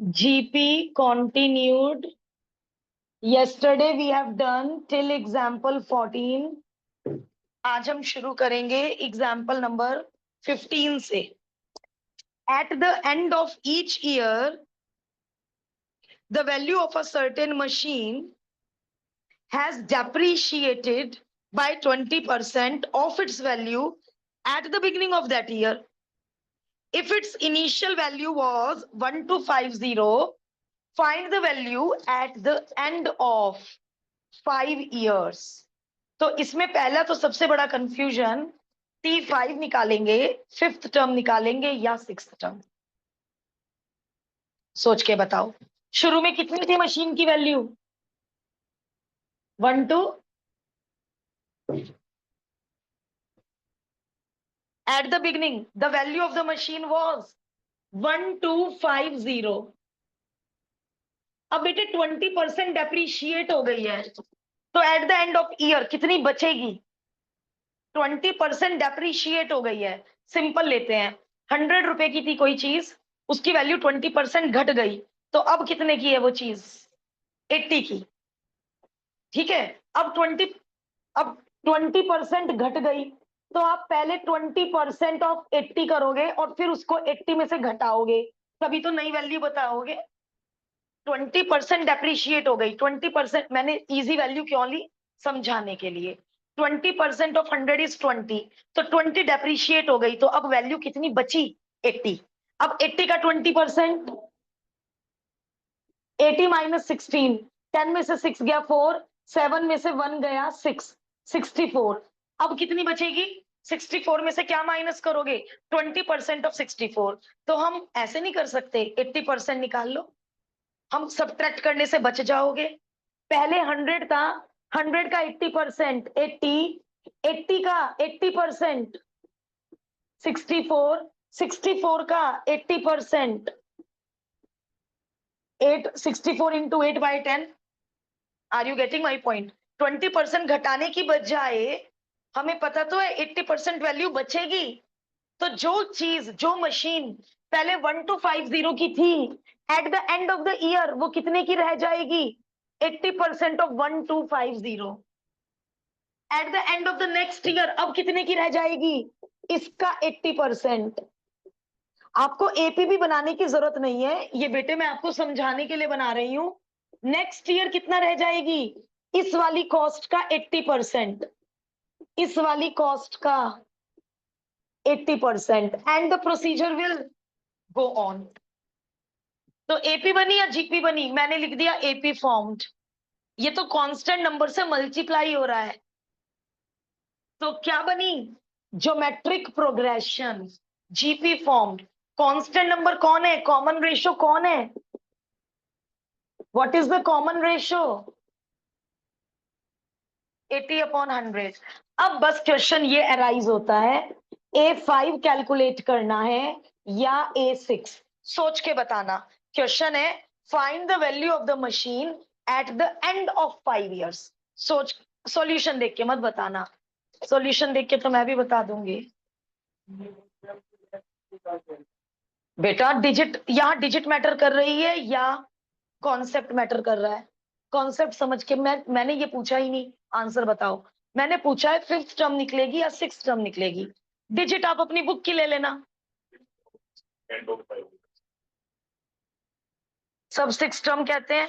GP continued. Yesterday we have done till example 14. आज हम शुरू करेंगे एग्जाम्पल नंबर 15 से. At the end of each year, the value of a certain machine has depreciated by 20% of its value at the beginning of that year. If its initial value was 1250, find the value at the end of 5 years. तो इसमें पहला तो सबसे बड़ा confusion T5 निकालेंगे, fifth term निकालेंगे या sixth term. सोच के बताओ. शुरू में कितनी थी मशीन की value? 1 2. At the beginning, the value of the machine was 1250. अब बेटे 20% डेप्रीशिएट हो गई है, तो eight the end of year कितनी बचेगी? 20% डेप्रीशिएट हो गई है. सिंपल लेते हैं, 100 रुपए की थी कोई चीज, उसकी वैल्यू 20% घट गई, तो अब कितने की है वो चीज? 80 की. ठीक है. अब 20% घट गई, तो आप पहले 20% ऑफ 80 करोगे और फिर उसको 80 में से घटाओगे, तभी तो नई वैल्यू बताओगे. 20% डेप्रीशिएट हो गई. 20% मैंने इजी वैल्यू क्यों ली? समझाने के लिए. 20% ऑफ 100 इज 20, तो 20 डेप्रीशिएट हो गई, तो अब वैल्यू कितनी बची? 80. अब 80 का 20%, 80 माइनस 16, 10 में से 6 गया 4, 7 में से 1 गया 6, 64. अब कितनी बचेगी? 64 में से क्या माइनस करोगे? 20% ऑफ 64. तो हम ऐसे नहीं कर सकते, 80% निकाल लो, हम सब्ट्रैक्ट करने से बच जाओगे. पहले 100 था, 100 का 80%, 80, 80 का 80%, 64, 64 का 80%, 64 into 8 by 10. Are you getting my point? 20% घटाने की बजाय हमें पता तो है 80% वैल्यू बचेगी. तो जो चीज, जो मशीन पहले 1250 की थी, eight the end of the year वो कितने की रह जाएगी? 80% of 1250. Eight the end of the next year अब कितने की रह जाएगी? इसका 80%. आपको एपीबी बनाने की जरूरत नहीं है, ये बेटे मैं आपको समझाने के लिए बना रही हूं. नेक्स्ट ईयर कितना रह जाएगी? इस वाली कॉस्ट का 80%, इस वाली कॉस्ट का 80%, and the procedure will go on. तो एपी बनी या जीपी बनी? मैंने लिख दिया एपी फॉर्म्ड. ये तो कांस्टेंट नंबर से मल्टीप्लाई हो रहा है, तो क्या बनी? Geometric progression. GP formed. Constant number कौन है? कॉमन रेशियो कौन है? What is the common ratio? 80/100. अब बस क्वेश्चन ये अराइज होता है, A5 कैलकुलेट करना है या A6? सोच के बताना. क्वेश्चन है find the value of the machine at the end of 5 years. सोच, सॉल्यूशन देख के मत बताना, सॉल्यूशन देख के तो मैं भी बता दूंगी. बेटा डिजिट, यहाँ डिजिट मैटर कर रही है या कॉन्सेप्ट मैटर कर रहा है? कॉन्सेप्ट समझ के. मैंने ये पूछा ही नहीं, आंसर बताओ. मैंने पूछा है फिफ्थ टर्म निकलेगी या सिक्स टर्म निकलेगी. डिजिट आप अपनी बुक की ले लेना, सब सिक्स टर्म कहते हैं,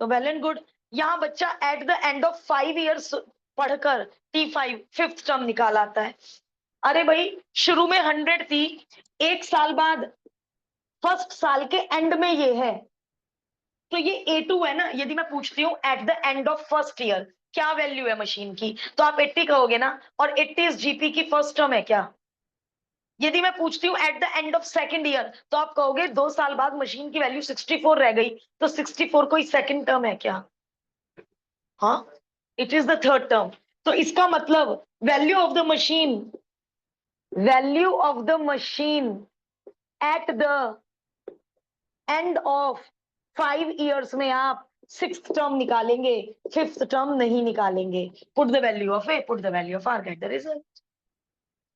तो वेल एंड गुड. यहाँ बच्चा eight the end of 5 years पढ़कर T5 फिफ्थ टर्म निकाल आता है. अरे भाई शुरू में 100 थी, एक साल बाद फर्स्ट साल के एंड में ये है, तो ये A2 है ना. यदि मैं पूछती हूँ eight the end of first year क्या वैल्यू है मशीन की, तो आप 80 कहोगे ना, और 80 इस जीपी की फर्स्ट टर्म है क्या? यदि मैं पूछती हूँ eight the end of second year, तो आप कहोगे 2 साल बाद मशीन की वैल्यू 64 रह गई, तो 64 कोई सेकंड टर्म है क्या? हाँ, it is the third term. तो इसका मतलब value of the machine, value of the machine at the end of 5 years में आप सिक्स्थ टर्म निकालेंगे, फिफ्थ टर्म नहीं निकालेंगे. Put the value of A, put the value of R, get the result,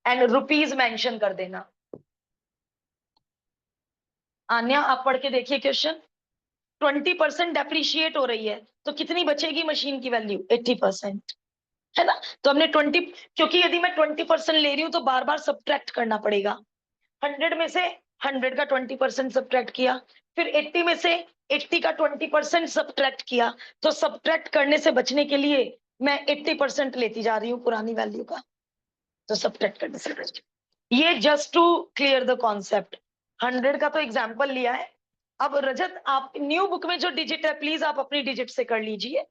and rupees mention कर देना. आन्या आप पढ़ के देखिए क्वेश्चन। 20% डेप्रिशिएट हो रही है तो कितनी बचेगी मशीन की वैल्यू? 80%, है ना? तो हमने 20, क्योंकि यदि मैं 20% ले रही हूँ तो बार बार सब्ट्रैक्ट करना पड़ेगा। 100 में से 100 का 20% सब्ट्रैक्ट किया, फिर 80 में से 80 का 20% सब्ट्रैक्ट किया, तो सब्ट्रैक्ट करने से बचने के लिए मैं 80% लेती जा रही हूँ पुरानी वैल्यू का, तो सब्ट्रैक्ट करने से बच। ये just to clear the concept. 100 का तो एग्जाम्पल लिया है। अब रजत आप न्यू बुक में जो डिजिट है प्लीज आप अपनी डिजिट से कर लीजिए।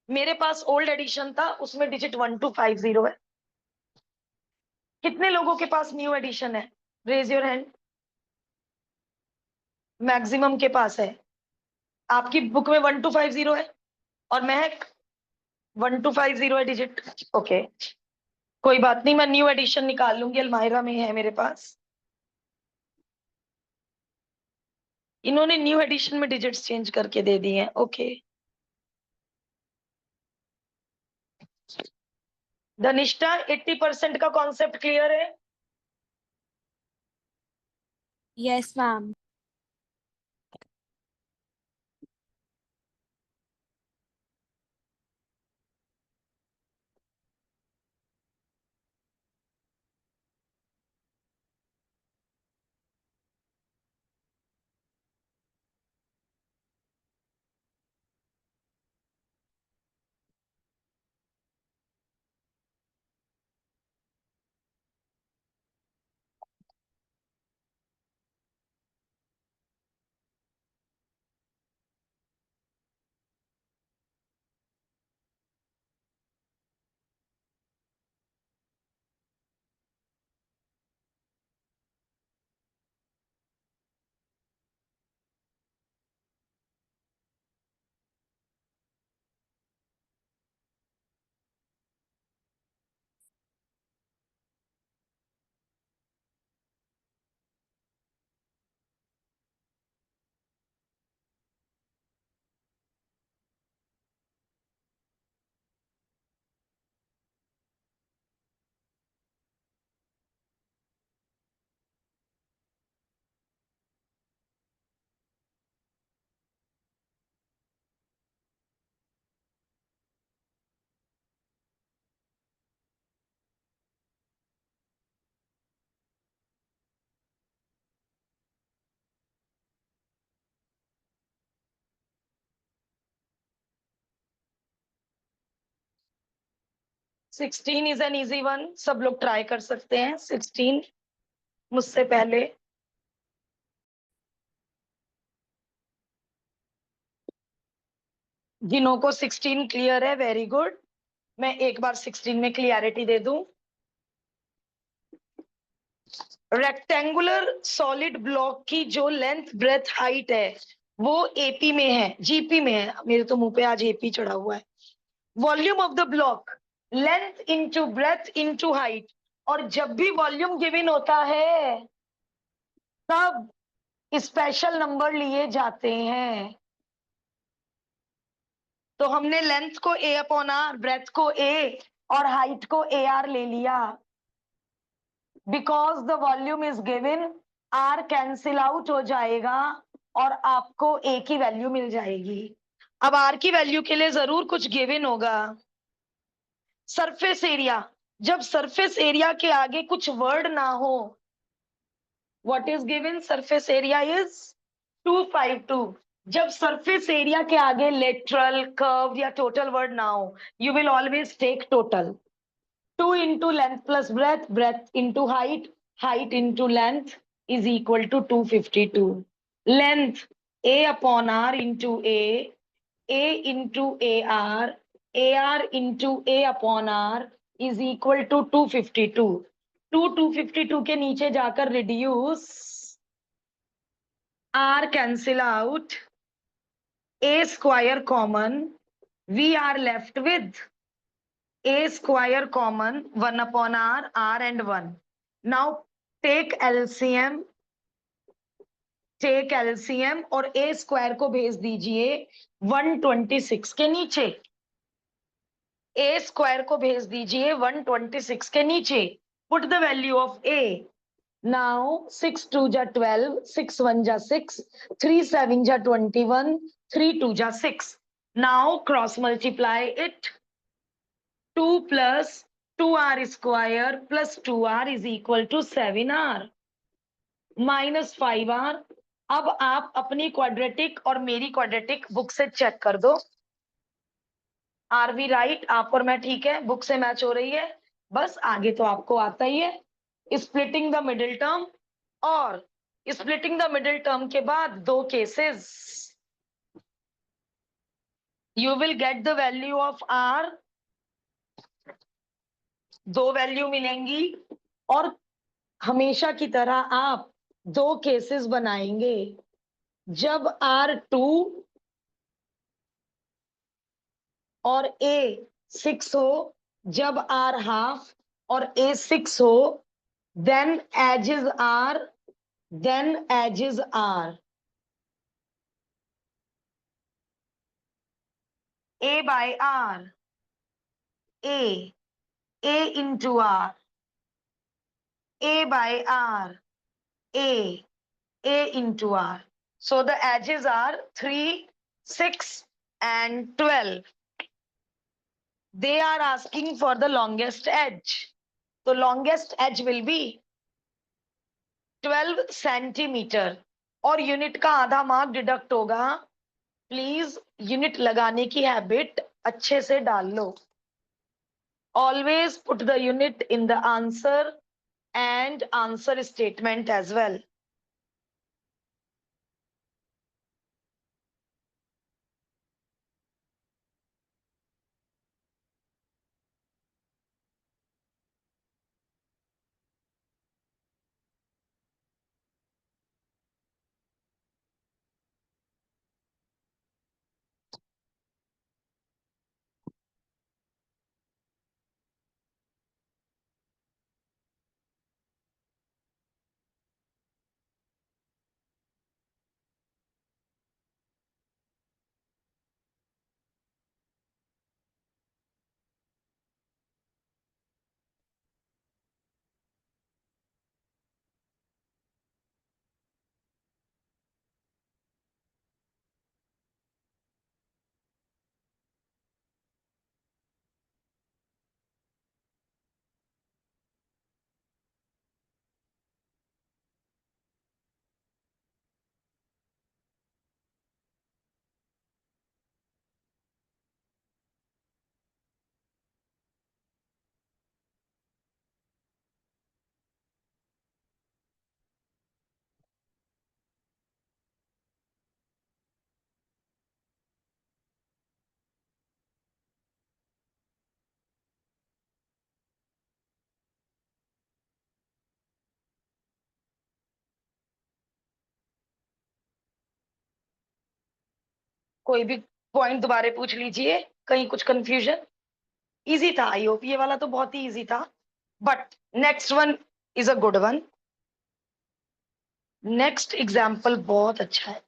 मेरे पास ओल्ड एडिशन था उसमें डिजिट 1250 है। कितने लोगों के पास न्यू एडिशन है? Raise your hand. मैक्सिमम के पास है। आपकी बुक में 1250 है और महक 1250 है डिजिट। ओके, कोई बात नहीं, मैं न्यू एडिशन निकाल लूंगी, अलमायरा में है मेरे पास। इन्होंने न्यू एडिशन में डिजिट्स चेंज करके दे दी हैं। ओके, धनिष्ठा 80% का कॉन्सेप्ट क्लियर है? Yes ma'am. Sixteen is an easy one, सब लोग ट्राई कर सकते हैं 16 मुझसे पहले। जिन्हों को 16 क्लियर है वेरी गुड। मैं एक बार 16 में क्लियरिटी दे दूं। रेक्टेंगुलर सॉलिड ब्लॉक की जो लेंथ ब्रेथ हाइट है वो एपी में है, जीपी में है। मेरे तो मुंह पे आज एपी चढ़ा हुआ है। Volume of the block, length into breadth into height. और जब भी वॉल्यूम गिवन होता है तब स्पेशल नंबर लिए जाते हैं। तो हमने लेंथ को ए अपॉन आर, ब्रेथ को ए और हाइट को ए आर ले लिया। Because the volume is given, R cancel out हो जाएगा और आपको ए की वैल्यू मिल जाएगी। अब आर की वैल्यू के लिए जरूर कुछ गिवन होगा। सरफेस एरिया, जब सरफेस एरिया के आगे कुछ वर्ड ना हो, what is given? Surface area is 252। जब सरफेस एरिया के आगे लेटरल, कर्व या टोटल वर्ड ना हो, you will always take total. 2 into length plus breadth, breadth into height, height into length is equal to 252. Length A upon R into A into AR, AR into A upon R is equal to 252. 252 के नीचे जाकर reduce, R cancel out, A square common, we are left with A square common 1 upon R and 1. Now take LCM, take LCM और A square को भेज दीजिए 126 के नीचे। A square को भेज दीजिए 126 के नीचे। Put the value of A, Now 6 2 ja 12, 6 1 ja 6, 3 7 ja 21, 3 2 ja 6. Now cross multiply it. 2 plus 2r square plus 2r is equal to 7r minus 5r. अब आप अपनी क्वाड्रेटिक और मेरी क्वाड्रेटिक बुक से चेक कर दो. Are we right? आप और मैं ठीक है, बुक से मैच हो रही है. बस आगे तो आपको आता ही है. स्प्लिटिंग द मिडिल टर्म, और स्प्लिटिंग द मिडिल टर्म के बाद दो cases. You will get the value of R. दो वैल्यू मिलेंगी और हमेशा की तरह आप दो केसेस बनाएंगे. जब R2 और A 6 हो, जब R हाफ और A 6 हो, then edges are A by R, A into R, A by R, A into R. So the edges are 3, 6 and 12. They are asking for the longest edge. The longest edge will be 12 centimetre और unit का आधा mark deduct होगा. Please unit लगाने की habit अच्छे से डाल लो. Always put the unit in the answer and answer statement as well. कोई भी पॉइंट दोबारा पूछ लीजिए, कहीं कुछ कंफ्यूजन. इजी था, आई होप. ये वाला तो बहुत ही इजी था, but next one is a good one. Next example बहुत अच्छा है.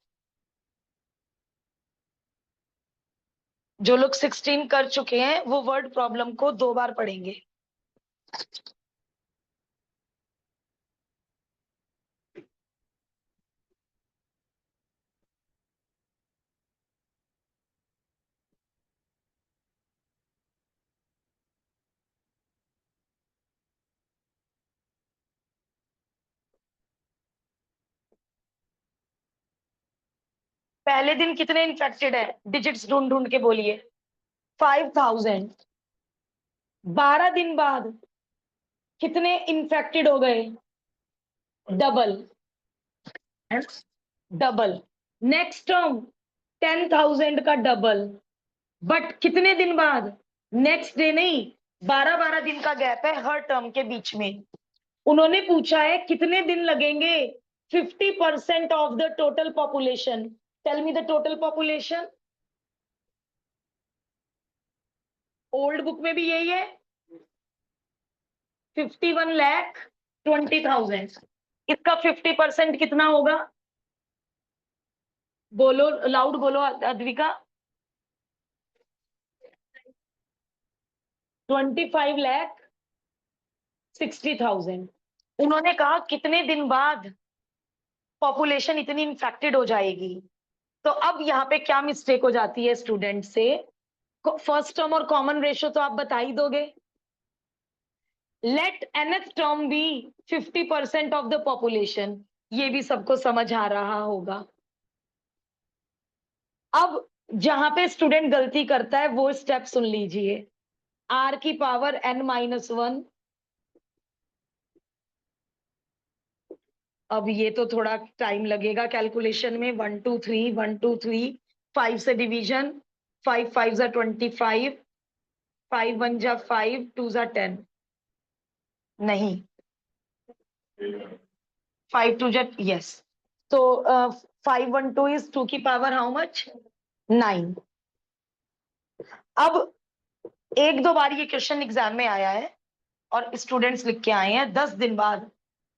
जो लोग 16 कर चुके हैं वो वर्ड प्रॉब्लम को 2 बार पढ़ेंगे. पहले दिन कितने इन्फेक्टेड है, डिजिट्स ढूंढ ढूंढ के बोलिए. 5000. 12 दिन बाद कितने इन्फेक्टेड हो गए? डबल. डबल. नेक्स्ट टर्म 10,000 का डबल, बट कितने दिन बाद? नेक्स्ट डे नहीं, 12-12 दिन का गैप है हर टर्म के बीच में. उन्होंने पूछा है कितने दिन लगेंगे 50% of the total population. Tell me the total population. Old book में भी यही है, 51,20,000. इसका 50% कितना होगा? बोलो, लाउड बोलो अद्विका. 25,60,000. उन्होंने कहा कितने दिन बाद पॉपुलेशन इतनी इन्फेक्टेड हो जाएगी। तो अब यहाँ पे क्या मिस्टेक हो जाती है स्टूडेंट से, फर्स्ट टर्म और कॉमन रेशियो तो आप बता ही दोगे। Let nth term be 50% of the population, ये भी सबको समझ आ रहा होगा। अब जहां पे स्टूडेंट गलती करता है वो स्टेप सुन लीजिए। r की पावर n-1, अब ये तो थोड़ा टाइम लगेगा कैलकुलेशन में। 1 2 3 1 2 3, 5 से डिवीजन, 5 5 जा 25, 5 1 जा 5, 2 जा 10, नहीं 5 2 जा यस। तो 5 1 2 इज 2 की पावर हाउ मच, 9। अब एक दो बार ये क्वेश्चन एग्जाम में आया है और स्टूडेंट्स लिख के आए हैं 10 दिन बाद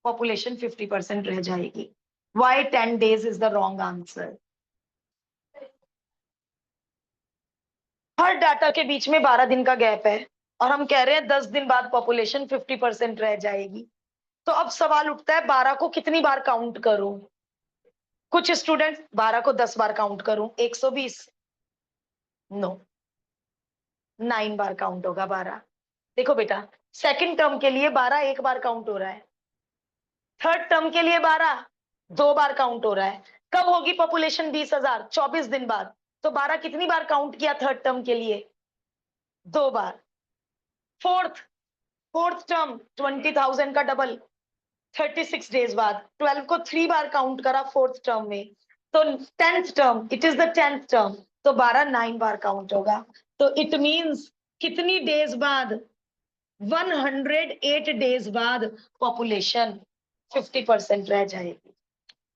पॉपुलेशन 50% रह जाएगी। Why 10 days is the wrong answer. हर डाटा के बीच में 12 दिन का गैप है और हम कह रहे हैं 10 दिन बाद पॉपुलेशन 50% रह जाएगी। तो अब सवाल उठता है 12 को कितनी बार काउंट करूं। कुछ स्टूडेंट 12 को 10 बार काउंट करूं, 120, नो 9 बार काउंट होगा 12। देखो बेटा, सेकंड टर्म के लिए 12 एक बार काउंट हो रहा है, थर्ड टर्म के लिए 12 2 बार काउंट हो रहा है। कब होगी पॉपुलेशन 20,000, 24 दिन बाद। तो 12 कितनी बार काउंट किया थर्ड टर्म के लिए, 2 बार। फोर्थ टर्म 20,000 का डबल 36 डेज बाद, 12 को 3 बार काउंट करा फोर्थ टर्म में। तो 10th term, it is the 10th term, तो 12 9 बार काउंट होगा। तो इट मींस कितनी डेज बाद, 108 डेज बाद पॉपुलेशन 50% रह जाएगी।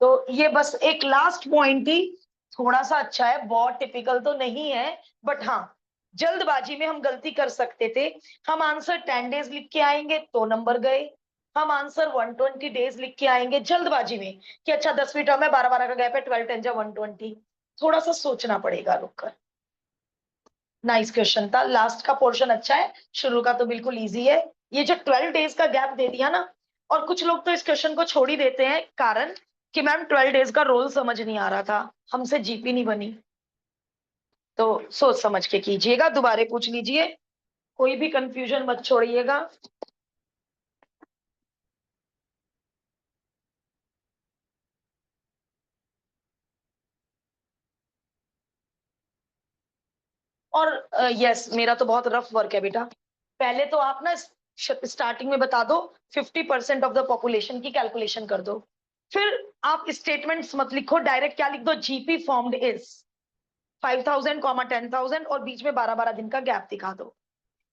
तो ये बस एक लास्ट पॉइंट थी, थोड़ा सा अच्छा है, बहुत टिपिकल तो नहीं है, बट हाँ जल्दबाजी में हम गलती कर सकते थे। हम आंसर 10 डेज लिख के आएंगे तो नंबर गए, हम आंसर 120 डेज लिख के आएंगे जल्दबाजी में कि अच्छा 10वीं टर्म है, 12 12 का गैप है, 12 10 जा 120। थोड़ा सा सोचना पड़ेगा रुककर। नाइस क्वेश्चन था, लास्ट का पोर्शन अच्छा है, शुरू का तो बिल्कुल इजी है। ये जो 12 डेज का गैप दे दिया ना, और कुछ लोग तो इस क्वेश्चन को छोड़ ही देते हैं कारण कि मैम 12 डेज का रोल समझ नहीं आ रहा था, हमसे जीपी नहीं बनी। तो सोच समझ के कीजिएगा, दोबारा पूछ लीजिए, कोई भी कंफ्यूजन मत छोड़िएगा। और यस मेरा तो बहुत रफ वर्क है बेटा। पहले तो आप ना स्टार्टिंग में बता दो 50% ऑफ द पॉपुलेशन की कैलकुलेशन कर दो, फिर आप स्टेटमेंट्स मत लिखो, डायरेक्ट क्या लिख दो, जीपी फॉर्म्ड इज 5,000 10,000 और बीच में 12 12 दिन का गैप दिखा दो।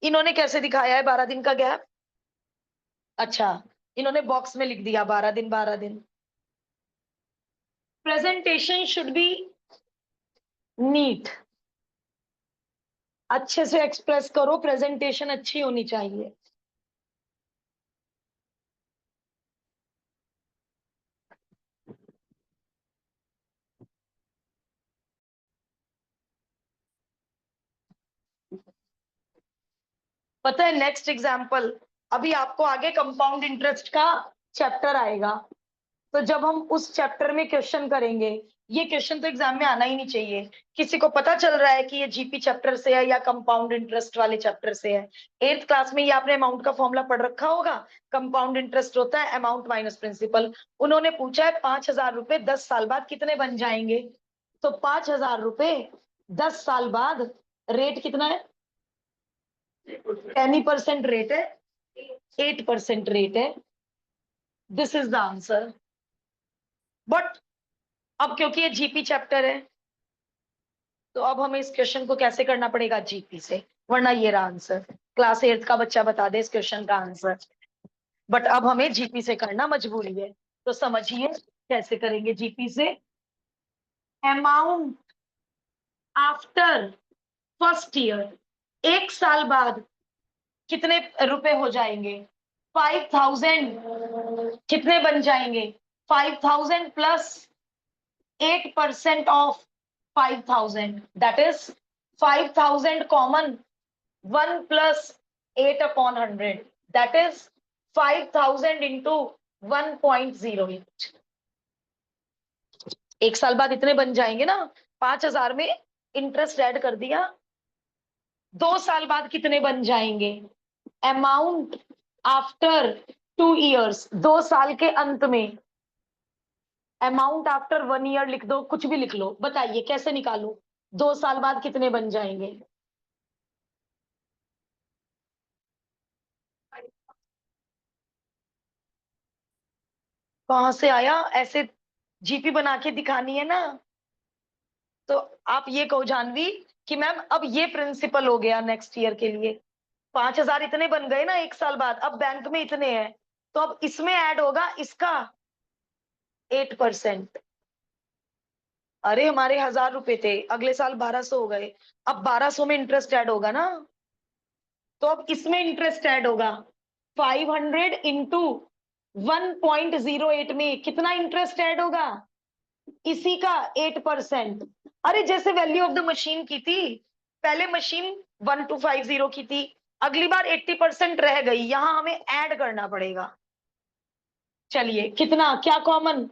इन्होंने कैसे दिखाया है 12 दिन का गैप, अच्छा इन्होंने बॉक्स में लिख दिया 12 दिन 12 दिन। प्रेजेंटेशन शुड बी नीट, अच्छे से एक्सप्रेस करो, प्रेजेंटेशन अच्छी होनी चाहिए। पता है नेक्स्ट एग्जाम्पल, अभी आपको आगे कंपाउंड इंटरेस्ट का चैप्टर आएगा, तो जब हम उस चैप्टर में क्वेश्चन करेंगे, ये क्वेश्चन तो एग्जाम में आना ही नहीं चाहिए। किसी को पता चल रहा है कि ये जीपी चैप्टर से है या कंपाउंड इंटरेस्ट वाले चैप्टर से है। 8th क्लास में ये आपने अमाउंट का फॉर्मूला पढ़ रखा होगा, कंपाउंड इंटरेस्ट होता है अमाउंट माइनस प्रिंसिपल। उन्होंने पूछा है 5,000 रुपए 10 साल बाद कितने बन जाएंगे, तो 5,000 रुपए 10 साल बाद रेट कितना है, 10% रेट है, 8% रेट है, this is the answer. But अब क्योंकि ये जीपी चैप्टर है, तो अब हमें इस क्वेश्चन को कैसे करना पड़ेगा, जीपी से, वरना ये रहा आंसर। क्लास 8th का बच्चा बता दे इस क्वेश्चन का आंसर, बट अब हमें जीपी से करना मजबूरी है। तो समझिए कैसे करेंगे जीपी से। अमाउंट आफ्टर फर्स्ट ईयर, 1 साल बाद कितने रुपए हो जाएंगे, 5,000 कितने बन जाएंगे, 5,000 plus 8% of 5,000, that is 5,000 common 1 plus 8/100, that is 5,000 into 1.08। एक साल बाद इतने बन जाएंगे ना, 5,000 में इंटरेस्ट ऐड कर दिया। 2 साल बाद कितने बन जाएंगे? अमाउंट आफ्टर 2 इयर्स, 2 साल के अंत में। अमाउंट आफ्टर 1 ईयर लिख दो, कुछ भी लिख लो, बताइए कैसे निकालो? 2 साल बाद कितने बन जाएंगे? कहां से आया? ऐसे जीपी बना के दिखानी है ना। तो आप ये कहो जानवी कि मैम अब ये प्रिंसिपल हो गया नेक्स्ट ईयर के लिए। 5,000 इतने बन गए ना एक साल बाद, अब बैंक में इतने हैं, तो अब इसमें ऐड होगा इसका 8%। अरे हमारे 1,000 रुपए थे, अगले साल 1,200 हो गए, अब 1,200 में इंटरेस्ट ऐड होगा ना। तो अब इसमें इंटरेस्ट ऐड होगा 500 इंटू 1.08 में कितना इंटरेस्ट ऐड होगा? इसी का 8%। अरे जैसे वैल्यू ऑफ द मशीन की थी, पहले मशीन 1250 की थी, अगली बार 80% रह गई, यहां हमें ऐड करना पड़ेगा। चलिए कितना, क्या कॉमन?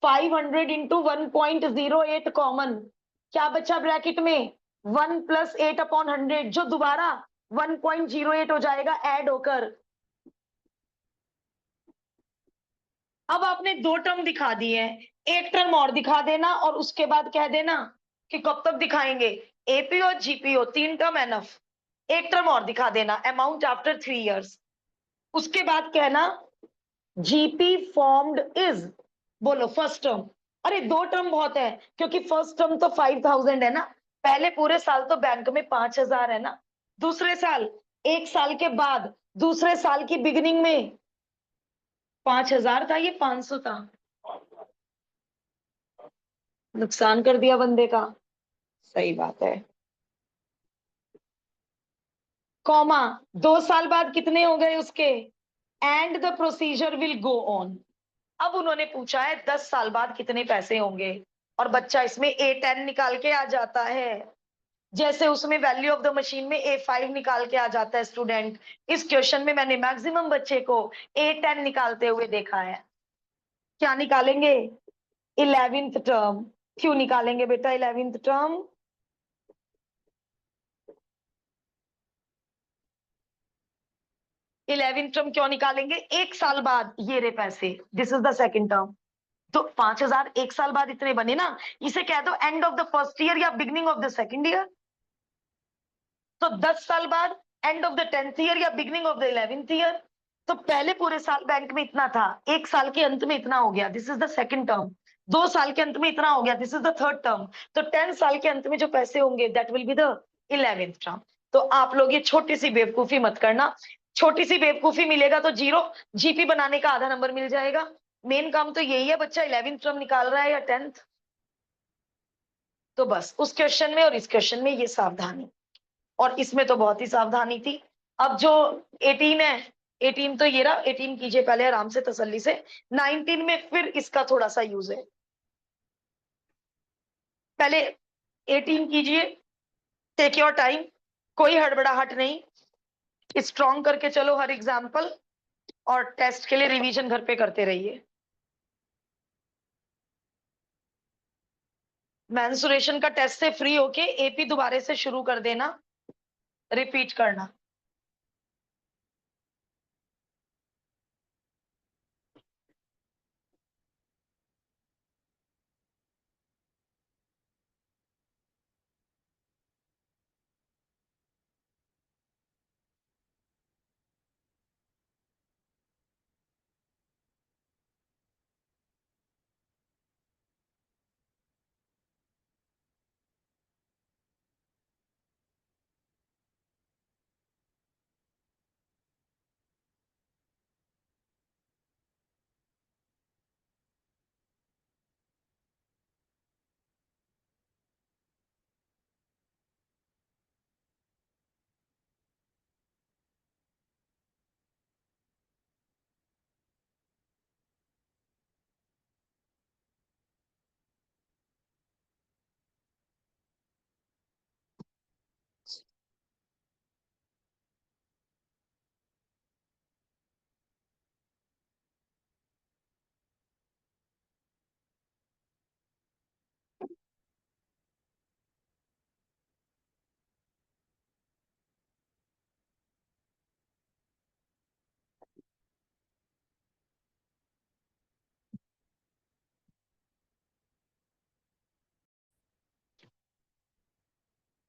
500 इंटू 1.08 कॉमन, क्या बचा ब्रैकेट में? 1+8/100, जो दोबारा 1.08 हो जाएगा ऐड होकर। अब आपने 2 टर्म दिखा दिए हैं, एक टर्म और दिखा देना और उसके बाद कह देना कि कब तक दिखाएंगे। एपी और जीपीओ 3 टर्म एनफ, एक टर्म और दिखा देना, अमाउंट आफ्टर 3 इयर्स। उसके बाद कहना जीपी फॉर्म्ड इज, बोलो फर्स्ट टर्म। अरे 2 टर्म बहुत है, क्योंकि फर्स्ट टर्म तो 5,000 है ना, पहले पूरे साल तो बैंक में 5,000 है ना, दूसरे साल, एक साल के बाद, दूसरे साल की बिगिनिंग में 5,000 था, ये 500 था। नुकसान कर दिया बंदे का। सही बात है। कॉमा, 2 साल बाद कितने हो गए उसके? And the procedure will go on. अब उन्होंने पूछा है 10 साल बाद कितने पैसे होंगे, और बच्चा इसमें A10 निकाल के आ जाता है, जैसे उसमें वैल्यू ऑफ द मशीन में A5 निकाल के आ जाता है स्टूडेंट। इस क्वेश्चन में मैंने मैक्सिमम बच्चे को A10 निकालते हुए देखा है। क्या निकालेंगे? 11th term. क्यों निकालेंगे बेटा 11th टर्म? 11th टर्म क्यों निकालेंगे? एक साल बाद ये रहे पैसे, this is the second term. तो 5,000 एक साल बाद इतने बने ना, इसे कह दो end of the first year या beginning of the second year. तो 10 साल बाद end of the 10th year या beginning of the 11th year. तो पहले पूरे साल बैंक में इतना था, एक साल के अंत में इतना हो गया, this is the second term. 2 साल के अंत में इतना हो गया, this is the third term. तो 10 साल के अंत में जो पैसे होंगे that will be the 11th term. तो आप लोग ये छोटी सी बेवकूफी मत करना, छोटी सी बेवकूफी मिलेगा तो जीरो, जीपी बनाने का आधा नंबर मिल जाएगा। मेन काम तो यही है, बच्चा 11th टर्म निकाल रहा है या 10th। तो बस उस क्वेश्चन में और इस क्वेश्चन में ये सावधानी, और इसमें तो बहुत ही सावधानी थी। अब जो 18 है, 18 तो ये रहा, 18 कीजिए पहले आराम से तसल्ली से। 19 में फिर इसका थोड़ा सा यूज है, पहले 18 कीजिए, टेक योर टाइम, कोई हड़बड़ाहट नहीं, स्ट्रॉन्ग करके चलो हर एग्जाम्पल, और टेस्ट के लिए रिवीजन घर पे करते रहिए। मेंसुरेशन का टेस्ट से फ्री होके एपी दोबारा से शुरू कर देना, रिपीट करना।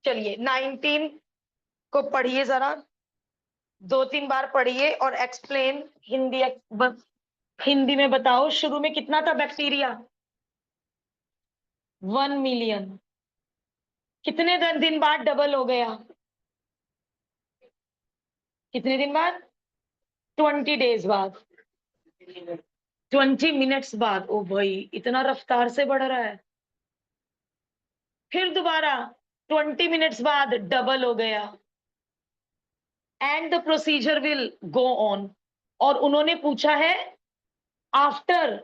चलिए 19 को पढ़िए जरा, 2-3 बार पढ़िए और एक्सप्लेन हिंदी में बताओ। शुरू में कितना था बैक्टीरिया? 1 मिलियन। कितने दिन बाद डबल हो गया? कितने दिन बाद? 20 डेज बाद, 20 मिनट्स बाद। ओ भाई, इतना रफ्तार से बढ़ रहा है। फिर दोबारा 20 मिनट्स बाद डबल हो गया। And the procedure will go on. और उन्होंने पूछा है आफ्टर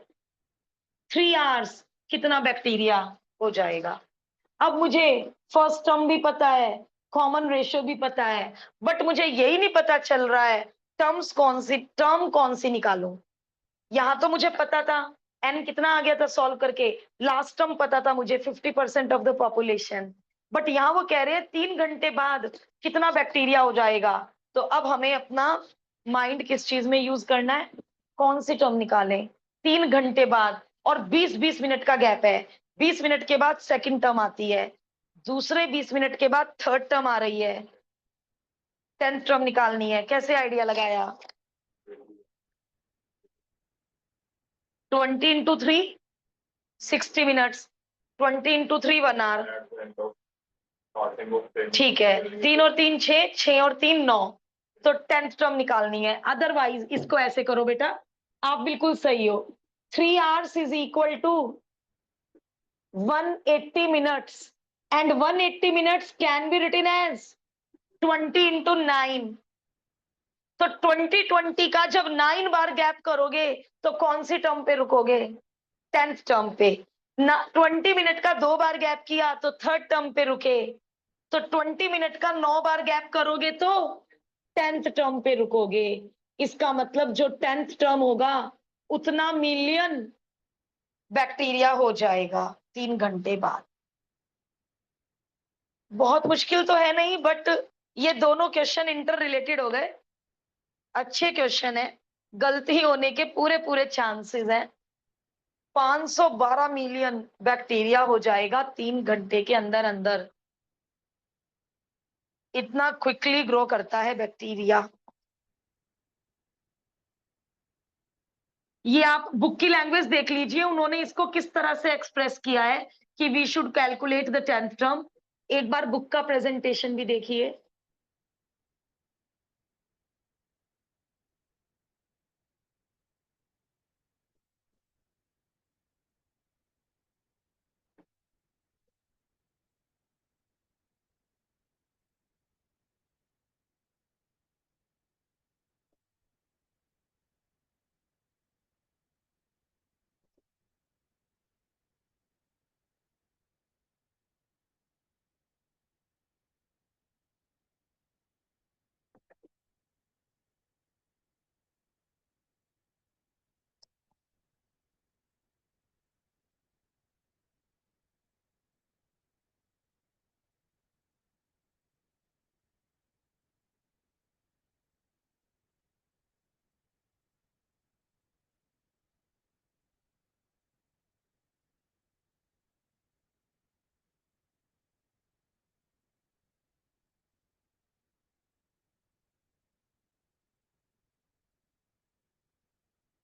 3 आवर्स कितना बैक्टीरिया हो जाएगा। अब मुझे फर्स्ट टर्म भी पता है, कॉमन रेशियो भी पता है, बट मुझे यही नहीं पता चल रहा है टर्म कौन सी निकालूं। यहां तो मुझे पता था एन कितना आ गया था सॉल्व करके, लास्ट टर्म पता था मुझे 50% ऑफ द पॉपुलेशन, बट यहाँ वो कह रहे हैं 3 घंटे बाद कितना बैक्टीरिया हो जाएगा। तो अब हमें अपना माइंड किस चीज में यूज करना है, कौन सी टर्म निकालें। 3 घंटे बाद और 20-20 मिनट का गैप है, 20 मिनट के बाद सेकंड टर्म आती है, दूसरे 20 मिनट के बाद थर्ड टर्म आ रही है, 10th टर्म निकालनी है। कैसे आइडिया लगाया? 20 इंटू 3 60 मिनट्स, 20 इंटू 3 1 आवर। ठीक है, 3 और 3 6, 6 और 3 9, तो 10th टर्म निकालनी है। अदरवाइज इसको ऐसे करो बेटा, आप बिल्कुल सही हो। 3 hours is equal to 180 minutes and 180 minutes can be written as 20 into 9। तो 20 का जब 9 बार गैप करोगे तो कौन सी टर्म पे रुकोगे? 10th टर्म पे ना। 20 मिनट का 2 बार गैप किया तो थर्ड टर्म पे रुके, तो 20 मिनट का 9 बार गैप करोगे तो 10th टर्म पे रुकोगे। इसका मतलब जो 10th टर्म होगा उतना मिलियन बैक्टीरिया हो जाएगा 3 घंटे बाद। बहुत मुश्किल तो है नहीं, बट ये दोनों क्वेश्चन इंटर रिलेटेड हो गए, अच्छे क्वेश्चन है, गलती होने के पूरे पूरे चांसेस हैं। 512 मिलियन बैक्टीरिया हो जाएगा 3 घंटे के अंदर अंदर। इतना क्विकली ग्रो करता है बैक्टीरिया। ये आप बुक की लैंग्वेज देख लीजिए, उन्होंने इसको किस तरह से एक्सप्रेस किया है कि we should calculate the 10th term. एक बार बुक का प्रेजेंटेशन भी देखिए।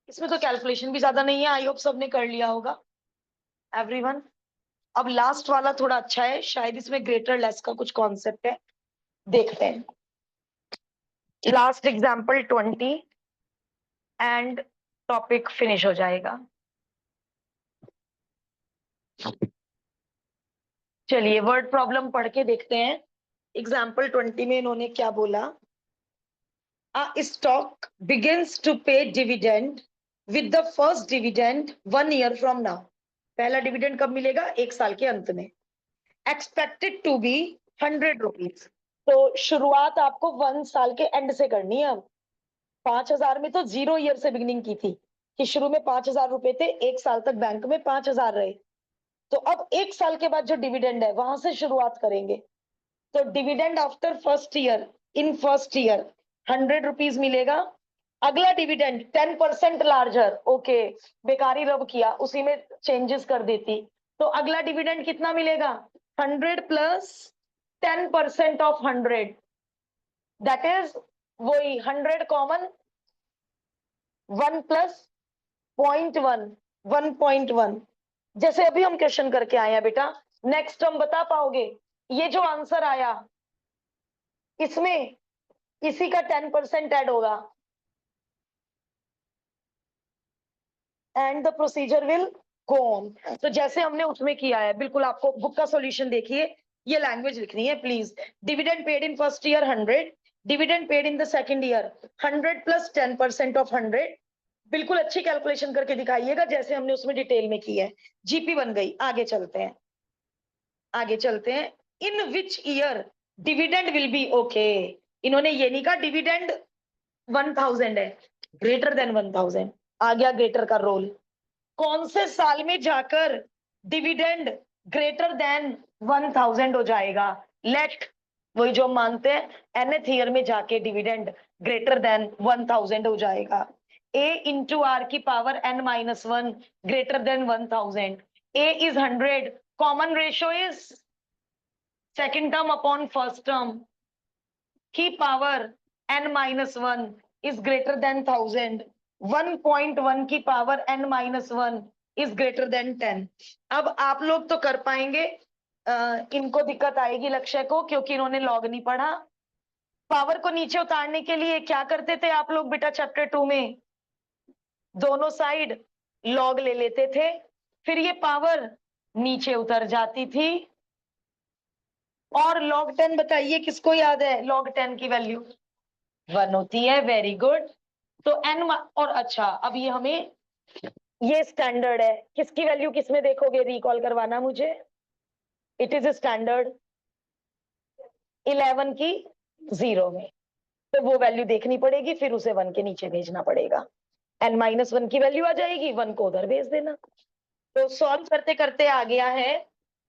इसमें तो कैलकुलेशन भी ज्यादा नहीं है, आई होप सबने कर लिया होगा एवरीवन। अब लास्ट वाला थोड़ा अच्छा है, शायद इसमें ग्रेटर लेस का कुछ कॉन्सेप्ट है, देखते हैं। Last example 20 and topic finish हो जाएगा। चलिए वर्ड प्रॉब्लम पढ़ के देखते हैं। एग्जाम्पल 20 में इन्होंने क्या बोला? A stock begins to pay dividend with the first dividend 1 year from now. पहला डिविडेंड कब मिलेगा? 1 साल के अंत में। Expected to be 100 rupees. तो शुरुआत आपको 1 साल के एंड से करनी है। अब 5,000 में तो 0 ईयर से बिगिनिंग की थी कि शुरू में 5,000 रुपए थे, 1 साल तक बैंक में 5,000 रहे। तो अब 1 साल के बाद जो डिविडेंड है वहां से शुरुआत करेंगे। तो dividend after first year, in first year 100 rupees मिलेगा। अगला डिविडेंड 10% लार्जर, ओके बेकारी रब किया, उसी में चेंजेस कर देती। तो अगला डिविडेंड कितना मिलेगा? 100 प्लस 10% ऑफ 100, दैट इज वही 100 कॉमन 1 प्लस 0.1 1.1। जैसे अभी हम क्वेश्चन करके आए हैं बेटा, नेक्स्ट हम बता पाओगे ये जो आंसर आया इसमें इसी का 10% ऐड होगा and the procedure will go on. तो जैसे हमने उसमें किया है, बिल्कुल आपको बुक का सॉल्यूशन देखिए, ये लैंग्वेज लिखनी है please. Dividend paid in first year 100, dividend paid in the second year 100 plus 10% of 100। बिल्कुल अच्छी कैलकुलेशन करके दिखाइएगा जैसे हमने उसमें डिटेल में की है। जीपी बन गई। आगे चलते हैं, आगे चलते हैं। In which year dividend will be okay. इन्होंने ये नहीं कहा डिविडेंड 1000 है, ग्रेटर देन 1000 आ गया ग्रेटर का रोल। कौन से साल में जाकर डिविडेंड ग्रेटर देन 1000 हो जाएगा? लेट, वही जो मानते हैं nth ईयर में जाके डिविडेंड ग्रेटर देन 1000 हो जाएगा। a इंटू आर की power n-1 greater than 1000। a is 100, common ratio is second term upon first term की power n-1 is greater than 1000, 1.1 की power n-1 is greater than 10। अब आप लोग तो कर पाएंगे, इनको दिक्कत आएगी लक्ष्य को, क्योंकि इन्होंने लॉग नहीं पढ़ा। पावर को नीचे उतारने के लिए क्या करते थे आप लोग बेटा चैप्टर 2 में? दोनों साइड लॉग ले लेते थे, फिर ये पावर नीचे उतर जाती थी। और log 10 बताइए किसको याद है? log 10 की वैल्यू 1 होती है। Very good. तो n और अच्छा, अब ये हमें ये स्टैंडर्ड है, किसकी वैल्यू किसमें देखोगे? रिकॉल करवाना मुझे। इट इज स्टैंडर्ड 11 की 0 में, तो वो वैल्यू देखनी पड़ेगी, फिर उसे 1 के नीचे भेजना पड़ेगा। n-1 की वैल्यू आ जाएगी, 1 को उधर भेज देना। तो सॉल्व करते करते आ गया है,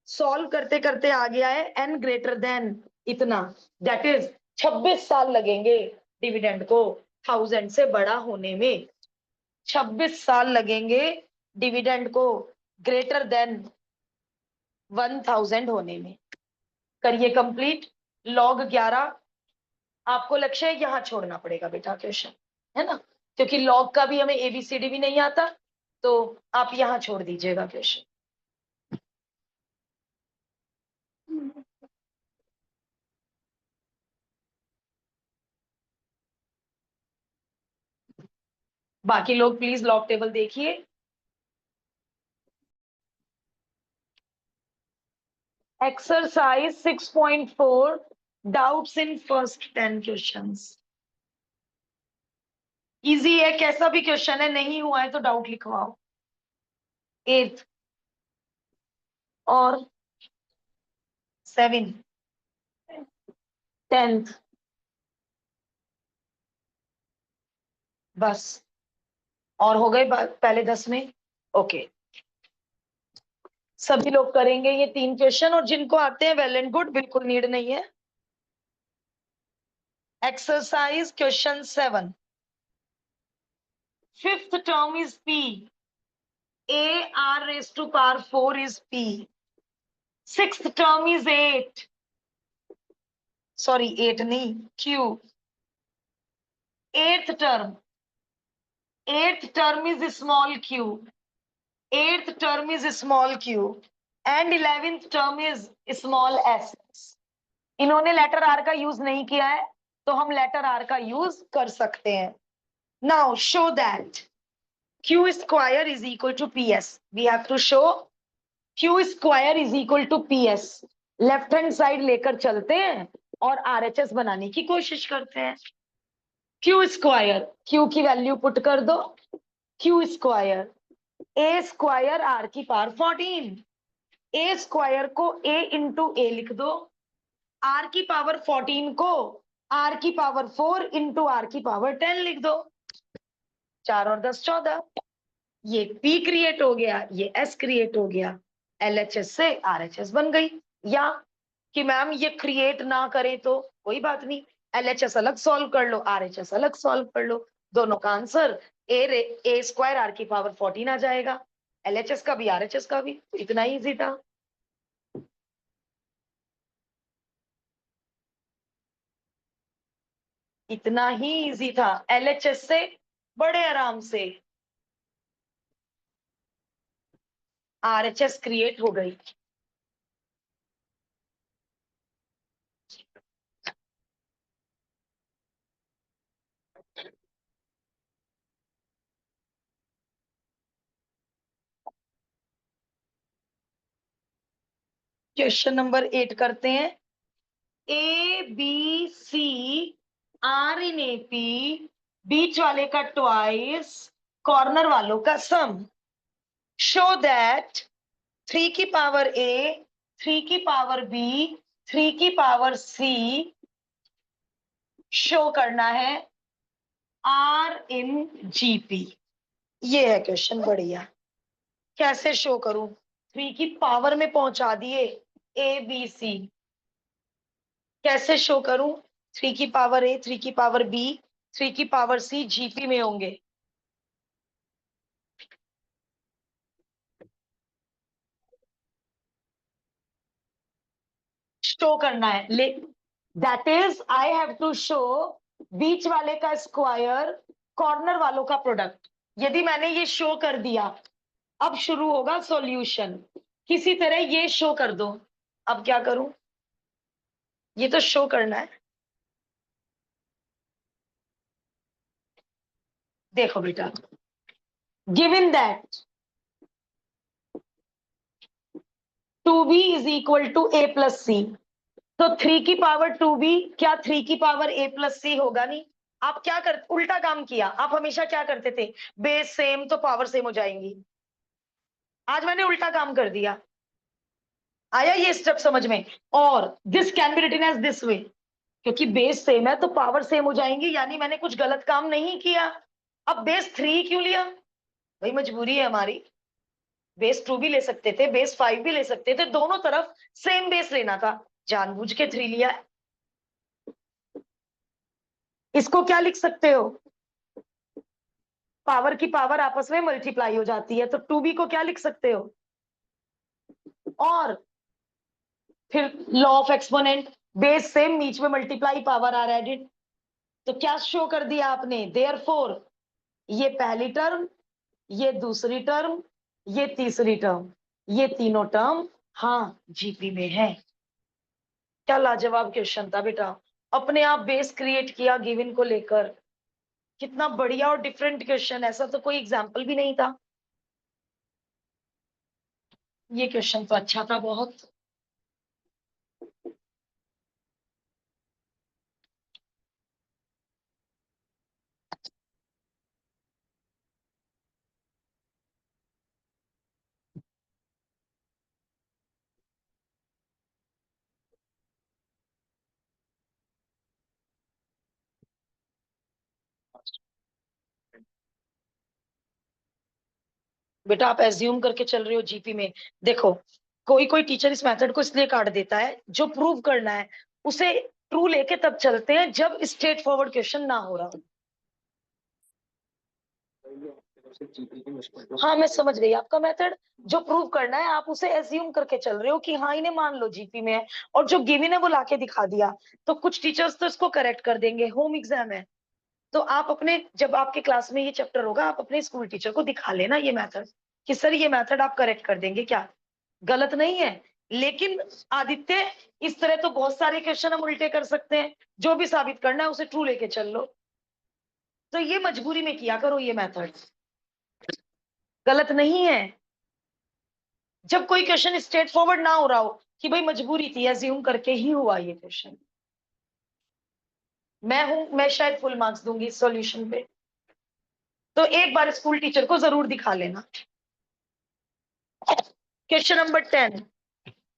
सॉल्व करते करते आ गया है n ग्रेटर देन इतना, दैट इज 26 साल लगेंगे डिविडेंड को 1000 से बड़ा होने में। 26 साल लगेंगे डिविडेंड को ग्रेटर देन 1000 होने में। करिए कंप्लीट। log 11 आपको लक्ष्य है यहां छोड़ना पड़ेगा बेटा क्वेश्चन, है ना, क्योंकि log का भी हमें एबीसीडी भी नहीं आता, तो आप यहां छोड़ दीजिएगा क्वेश्चन। बाकी लोग प्लीज लॉग टेबल देखिए। Exercise 6.4 doubts in first 10 questions. Easy है, कैसा भी क्वेश्चन है, नहीं हुआ है तो डाउट लिखवाओ। 8th और 7th 10th, बस। और हो गए पहले 10 में। ओके, सभी लोग करेंगे ये 3 क्वेश्चन, और जिनको आते हैं वेल एंड गुड, बिल्कुल नीड नहीं है। Exercise question 7, fifth term is p, a r raised to power 4 is p, sixth term is 8, sorry 8 नहीं, q, eighth term is small q, eighth term is small q, and 11th term is small s। इन्होंने letter are का use नहीं किया है, तो हम letter are का use कर सकते हैं। Now show that q square is equal to ps। we have to show q square is equal to ps। Left hand side लेकर चलते हैं और आरएचएस बनाने की कोशिश करते हैं। q स्क्वायर, q की वैल्यू पुट कर दो, q square a square r की पावर 14, a स्क्वायर को a इंटू a लिख दो, r की पावर 14 को r की पावर 4 इंटू r की पावर 10 लिख दो। 4 और 10 14। ये p क्रिएट हो गया, ये s क्रिएट हो गया, LHS से RHS बन गई। या कि मैम ये क्रिएट ना करें तो कोई बात नहीं, LHS अलग सॉल्व कर लो, RHS अलग सॉल्व कर लो, दोनों का आंसर a स्क्वायर r की पावर 14 आ जाएगा, LHS का भी RHS का भी। इतना ही इजी था। इतना ही इजी था, एलएचएस से बड़े आराम से आरएचएस क्रिएट हो गई। क्वेश्चन नंबर 8 करते हैं। A B C are in AP, बीच वाले का ट्वाइस, कॉर्नर वालों का सम। शो दैट 3 की पावर ए, 3 की पावर बी, 3 की पावर सी शो करना है आर इन जीपी। ये है क्वेश्चन, बढ़िया। कैसे शो करूं? 3 की पावर में पहुंचा दिए ए बी सी, कैसे शो करूं? 3 की पावर ए, 3 की पावर बी, 3 की पावर सी जीपी में होंगे। शो करना है, let that is I have to show बीच वाले का स्क्वायर, कॉर्नर वालों का प्रोडक्ट। यदि मैंने ये शो कर दिया, अब शुरू होगा सॉल्यूशन। किसी तरह ये शो कर दो। अब क्या करूं? ये तो शो करना है। देखो बेटा, given that 2b is equal to a plus c, तो 3 की पावर 2b क्या 3 की पावर a प्लस सी होगा? नहीं। आप क्या कर, उल्टा काम किया। आप हमेशा क्या करते थे? बेस सेम तो पावर सेम हो जाएंगी। आज मैंने उल्टा काम कर दिया। आया ये स्टेप समझ में? और this can be written as this way, क्योंकि बेस सेम है तो पावर सेम हो जाएंगी, यानी मैंने कुछ गलत काम नहीं किया। अब बेस 3 क्यों लिया? भाई मजबूरी है हमारी। बेस 2 भी ले सकते थे, बेस 5 भी ले सकते थे, दोनों तरफ सेम बेस लेना था, जानबूझ के 3 लिया। इसको क्या लिख सकते हो? पावर की पावर आपस में मल्टीप्लाई हो जाती है, तो 2b को क्या लिख सकते हो? और फिर law of exponent, base same, बीच में मल्टीप्लाई, पावर आर एडेड। तो क्या शो कर दिया आपने? देयरफॉर ये पहली टर्म, ये दूसरी टर्म, ये तीसरी टर्म, ये तीनों टर्म हाँ जीपी में है। क्या लाजवाब क्वेश्चन था बेटा। अपने आप बेस क्रिएट किया गिवन को लेकर। कितना बढ़िया और डिफरेंट क्वेश्चन, ऐसा तो कोई एग्जाम्पल भी नहीं था। ये क्वेश्चन तो अच्छा था बहुत। बेटा आप एज्यूम करके चल रहे हो जीपी में। देखो, कोई कोई टीचर इस मेथड को इसलिए काट देता है, जो प्रूव करना है उसे ट्रू लेके तब चलते हैं जब स्ट्रेट फॉरवर्ड क्वेश्चन ना हो रहा हो। हाँ मैं समझ गई आपका मेथड। जो प्रूव करना है आप उसे एज्यूम करके चल रहे हो कि हाँ इन्हें मान लो जीपी में है, और जो गिवन है वो लाके दिखा दिया। तो कुछ टीचर्स तो इसको करेक्ट कर देंगे, होम एग्जाम है। तो आप अपने, जब आपके क्लास में ये चैप्टर होगा, आप अपने स्कूल टीचर को दिखा लेना ये मेथड, कि सर ये मेथड आप करेक्ट कर देंगे क्या? गलत नहीं है। लेकिन आदित्य, इस तरह तो बहुत सारे क्वेश्चन हम उल्टे कर सकते हैं, जो भी साबित करना है उसे ट्रू लेके चल लो। तो ये मजबूरी में किया करो ये मेथड, गलत नहीं है। जब कोई क्वेश्चन स्ट्रेट फॉरवर्ड ना हो रहा हो कि भाई मजबूरी थी, एज्यूम करके ही हुआ ये क्वेश्चन। मैं शायद फुल मार्क्स दूंगी इस सॉल्यूशन पे। तो एक बार स्कूल टीचर को जरूर दिखा लेना। Question number 10।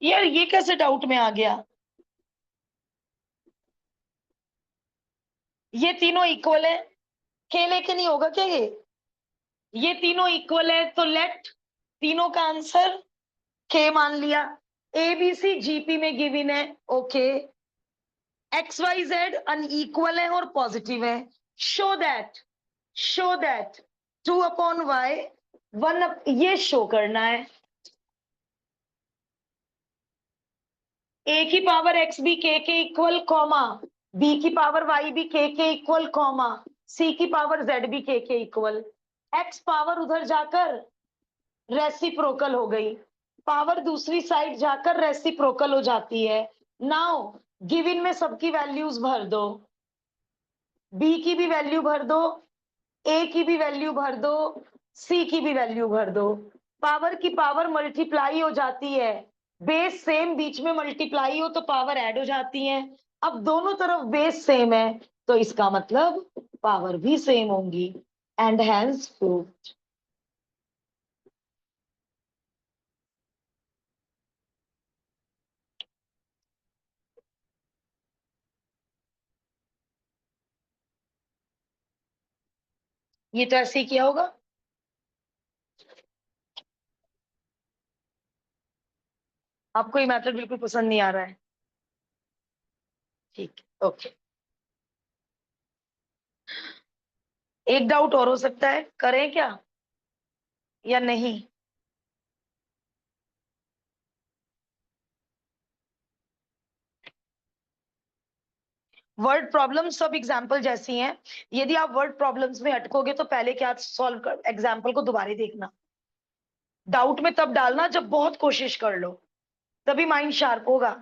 यार ये कैसे डाउट में आ गया? ये तीनों इक्वल है, के लेके नहीं होगा क्या ये तीनों इक्वल है तो लेट तीनों का आंसर के मान लिया। एबीसी जीपी में गिवन है, okay. X Y Z unequal है और पॉजिटिव है। शो दैट 2/y 1, ये शो करना है। ए की पावर एक्स बी के इक्वल, कॉमा बी की पावर वाई भी के इक्वल कॉमा सी की पावर जेड भी के इक्वल, एक्स पावर उधर जाकर रेसिप्रोकल हो गई, पावर दूसरी साइड जाकर रेसिप्रोकल हो जाती है। नाउ गिवन में सबकी वैल्यूज भर दो, बी की भी वैल्यू भर दो, ए की भी वैल्यू भर दो, सी की भी वैल्यू भर दो। पावर की पावर मल्टीप्लाई हो जाती है, बेस सेम बीच में मल्टीप्लाई हो तो पावर ऐड हो जाती है। अब दोनों तरफ बेस सेम है तो इसका मतलब पावर भी सेम होंगी, एंड हैंस प्रूव्ड। ये तो ऐसे ही किया होगा। आपको ये मेथड बिल्कुल पसंद नहीं आ रहा है, ठीक है, ओके। एक डाउट और हो सकता है, करें क्या या नहीं? वर्ड प्रॉब्लम सब एग्जाम्पल जैसी हैं। यदि आप वर्ड प्रॉब्लम्स में अटकोगे तो पहले क्या सॉल्व कर, एग्जाम्पल को दोबारा देखना। डाउट में तब डालना जब बहुत कोशिश कर लो, तभी माइंड शार्प होगा,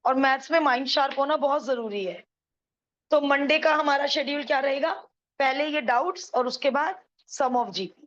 और मैथ्स में माइंड शार्प होना बहुत जरूरी है। तो मंडे का हमारा शेड्यूल क्या रहेगा? पहले ये डाउट्स और उसके बाद सम ऑफ जीपी।